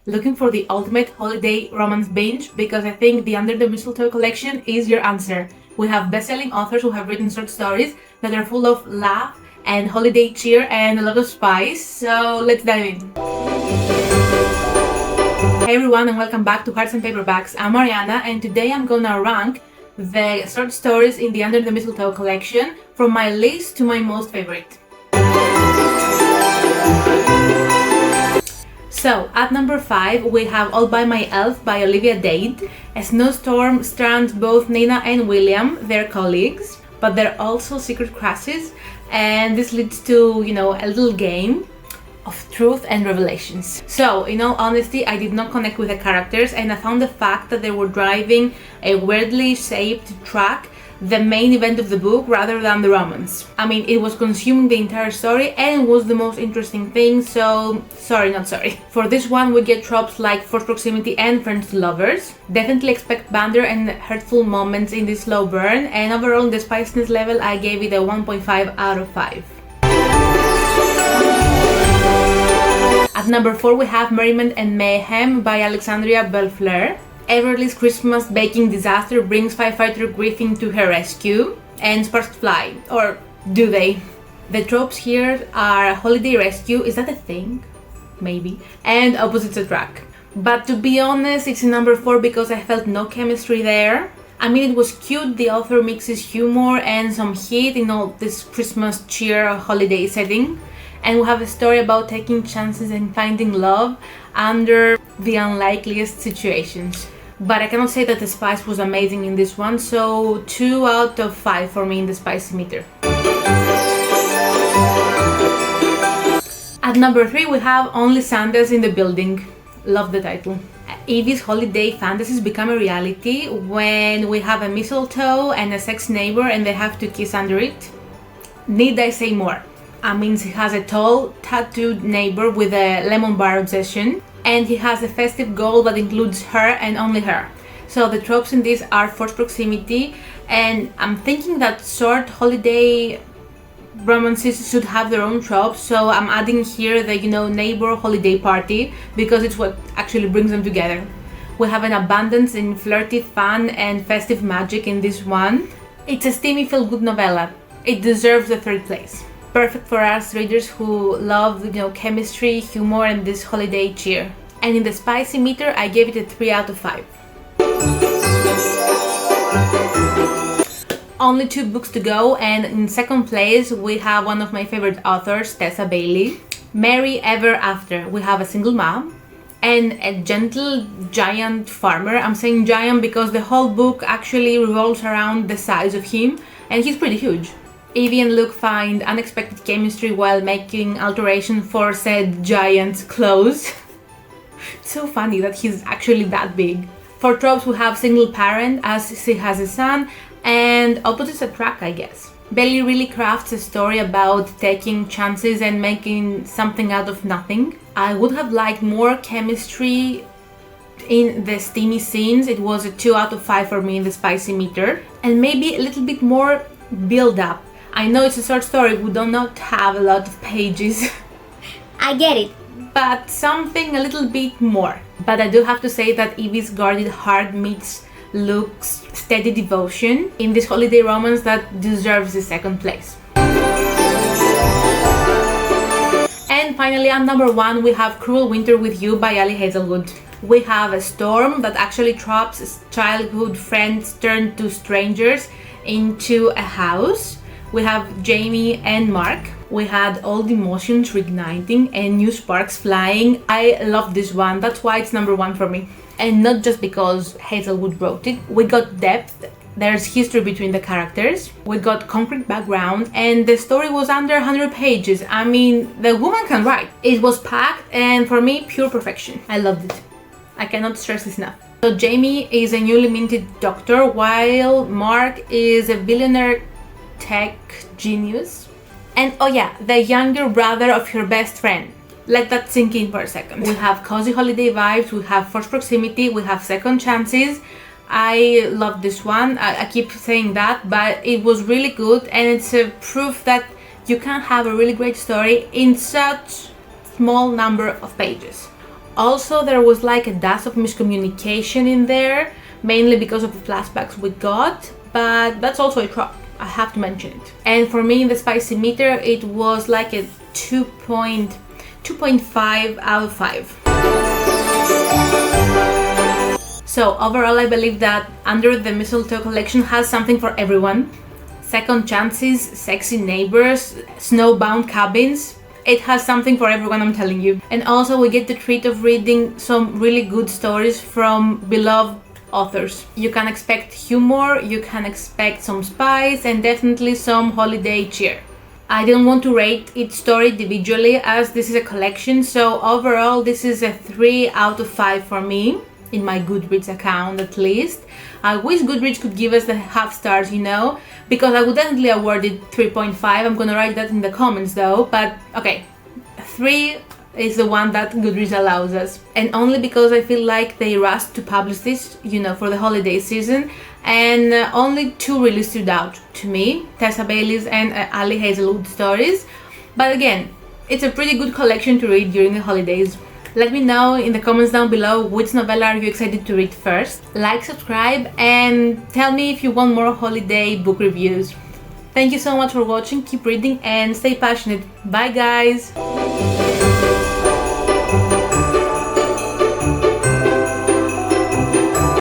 Looking for the ultimate holiday romance binge? Because I think the Under the Mistletoe collection is your answer. We have best-selling authors who have written short stories that are full of laugh and holiday cheer and a lot of spice, so let's dive in. Hey everyone, and welcome back to Hearts Paperbacks. I'm Marianna, and today I'm gonna rank the short stories in the Under the Mistletoe collection from my least to my most favorite. So, at number 5, we have All By My Elf by Olivia Dade. A snowstorm strands both Nina and William, their colleagues, but they're also secret crushes, and this leads to, a little game of truth and revelations. So, in all honesty, I did not connect with the characters, and I found the fact that they were driving a weirdly shaped truck the main event of the book rather than the romance. I mean, it was consuming the entire story and was the most interesting thing, so sorry, not sorry. For this one, we get tropes like forced proximity and friends to lovers. Definitely expect banter and hurtful moments in this slow burn, and overall, the spiciness level, I gave it a 1.5 out of 5. At number 4, we have Merriment and Mayhem by Alexandria Bellfleur. Everly's Christmas baking disaster brings firefighter Griffin to her rescue, and sparks fly. Or do they? The tropes here are holiday rescue, is that a thing? Maybe. And opposites attract. But to be honest, it's in number 4 because I felt no chemistry there. I mean, it was cute, the author mixes humor and some heat in all this Christmas cheer holiday setting. And we have a story about taking chances and finding love under the unlikeliest situations. But I cannot say that the spice was amazing in this one, so 2 out of 5 for me in the spicy meter. At number 3, we have Only Santa's in the Building. Love the title. Evie's holiday fantasies become a reality when we have a mistletoe and a sex neighbor and they have to kiss under it. Need I say more? I mean, he has a tall, tattooed neighbor with a lemon bar obsession, and he has a festive goal that includes her and only her. So the tropes in this are forced proximity, and I'm thinking that short holiday romances should have their own tropes, so I'm adding here the, neighbor holiday party, because it's what actually brings them together. We have an abundance in flirty fun and festive magic in this one. It's a steamy feel-good novella. It deserves the 3rd place. Perfect for us readers who love, chemistry, humor, and this holiday cheer. And in the spicy meter, I gave it a 3 out of 5. Only 2 books to go, and in 2nd place, we have one of my favorite authors, Tessa Bailey. Merry Ever After. We have a single mom and a gentle giant farmer. I'm saying giant because the whole book actually revolves around the size of him, and he's pretty huge. Evie and Luke find unexpected chemistry while making alteration for said giant's clothes. It's so funny that he's actually that big. For tropes, we have single parent as she has a son, and opposites attract, I guess. Bailey really crafts a story about taking chances and making something out of nothing. I would have liked more chemistry in the steamy scenes. It was a 2 out of 5 for me in the spicy meter, and maybe a little bit more build up. I know it's a short story, we do not have a lot of pages. I get it. But something a little bit more. But I do have to say that Evie's guarded heart meets Luke's steady devotion in this holiday romance that deserves the 2nd place. And finally, at number 1, we have Cruel Winter with You by Ali Hazelwood. We have a storm that actually traps childhood friends turned to strangers into a house. We have Jamie and Mark. We had old emotions reigniting and new sparks flying. I love this one, that's why it's number 1 for me. And not just because Hazelwood wrote it. We got depth, there's history between the characters, we got concrete background, and the story was under 100 pages. I mean, the woman can write. It was packed, and for me, pure perfection. I loved it. I cannot stress this enough. So Jamie is a newly minted doctor, while Mark is a billionaire tech genius. And oh yeah, the younger brother of her best friend. Let that sink in for a second. We have cozy holiday vibes, we have forced proximity, we have second chances. I love this one. I keep saying that, but it was really good, and it's a proof that you can have a really great story in such small number of pages. Also, there was like a dust of miscommunication in there, mainly because of the flashbacks we got, but that's also a trop. I have to mention it. And for me, in the spicy meter, it was like a 2.5 out of 5. So overall, I believe that Under the Mistletoe collection has something for everyone. Second chances, sexy neighbors, snowbound cabins. It has something for everyone, I'm telling you. And also we get the treat of reading some really good stories from beloved authors. You can expect humor, you can expect some spice, and definitely some holiday cheer. I didn't want to rate each story individually as this is a collection, so overall this is a 3 out of 5 for me, in my Goodreads account at least. I wish Goodreads could give us the half stars, you know, because I would definitely award it 3.5. I'm gonna write that in the comments though, but okay, 3 is the one that Goodreads allows us. And only because I feel like they rushed to publish this, you know, for the holiday season, and only 2 really stood out to me, Tessa Bailey's and Ali Hazelwood stories. But again, it's a pretty good collection to read during the holidays. Let me know in the comments down below which novella are you excited to read first. Like, subscribe, and tell me if you want more holiday book reviews. Thank you so much for watching, keep reading and stay passionate. Bye guys!